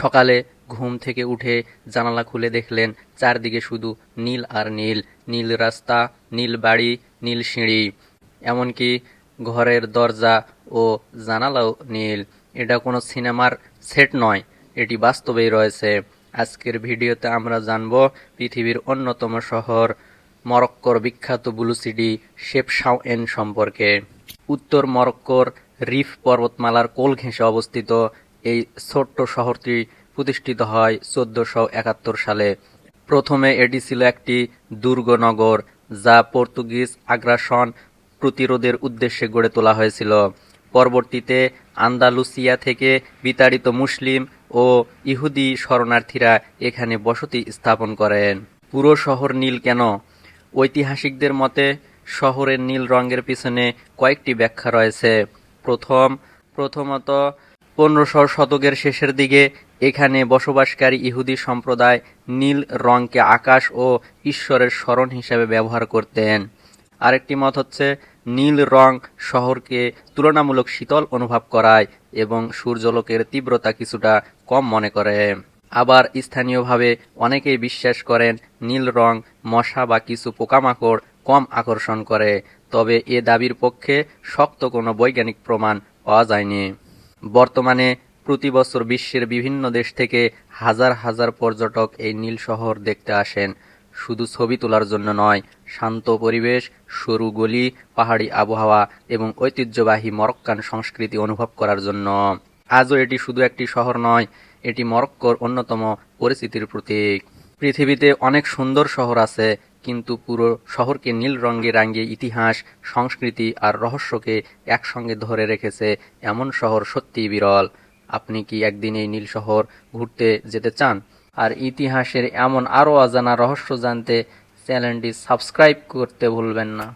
সকালে ঘুম থেকে উঠে জানালা খুলে দেখলেন চারদিকে শুধু নীল আর নীল। নীল রাস্তা, নীল বাড়ি, নীল সিঁড়ি, এমনকি ঘরের দরজা ও জানালাও নীল। এটা কোনো সিনেমার সেট নয়, এটি বাস্তবেই রয়েছে। আজকের ভিডিওতে আমরা জানব পৃথিবীর অন্যতম শহর মরক্কোর বিখ্যাত ব্লু সিটি শেফশাওয়েন সম্পর্কে। উত্তর মরক্কোর রিফ পর্বতমালার কোল ঘেঁষে অবস্থিত এই ছোট্ট শহরটি প্রতিষ্ঠিত হয় 1471 সালে। প্রথমে এটি ছিল একটি দুর্গ নগর, যা পর্তুগিজ আগ্রাসন প্রতিরোধের উদ্দেশ্যে গড়ে তোলা হয়েছিল। পরবর্তীতে আন্দালুসিয়া থেকে বিতাড়িত মুসলিম ও ইহুদি শরণার্থীরা এখানে বসতি স্থাপন করেন। পুরো শহর নীল কেন? ঐতিহাসিকদের মতে শহরের নীল রঙের পিছনে কয়েকটি ব্যাখ্যা রয়েছে। প্রথমত 1500 শতকের শেষের দিকে এখানে বসবাসকারী ইহুদি সম্প্রদায় নীল রঙকে আকাশ ও ঈশ্বরের স্মরণ হিসেবে ব্যবহার করতেন। আরেকটি মত হচ্ছে নীল রং শহরকে তুলনামূলক শীতল অনুভব করায় এবং সূর্যালোকের তীব্রতা কিছুটা কম মনে করে। আবার স্থানীয়ভাবে অনেকেই বিশ্বাস করেন নীল রং মশা বা কিছু পোকামাকড় কম আকর্ষণ করে, তবে এ দাবির পক্ষে শক্ত কোনো বৈজ্ঞানিক প্রমাণ পাওয়া যায়নি। বর্তমানে প্রতি বছর বিশ্বের বিভিন্ন দেশ থেকে হাজার হাজার পর্যটক এই নীল শহর দেখতে আসেন, শুধু ছবি তোলার জন্য নয়, শান্ত পরিবেশ, সরু গলি, পাহাড়ি আবহাওয়া এবং ঐতিহ্যবাহী মরক্কান সংস্কৃতি অনুভব করার জন্য। আজও এটি শুধু একটি শহর নয়, এটি মরক্কোর অন্যতম পরিচিতির প্রতীক। পৃথিবীতে অনেক সুন্দর শহর আছে, কিন্তু পুরো শহরকে নীল রঙে রাঙিয়ে ইতিহাস, সংস্কৃতি আর রহস্যকে একসঙ্গে ধরে রেখেছে এমন শহর সত্যিই বিরল। আপনি কি একদিন এই নীল শহর ঘুরতে যেতে চান? আর ইতিহাসের এমন আরও অজানা রহস্য জানতে চ্যানেলটি সাবস্ক্রাইব করতে ভুলবেন না।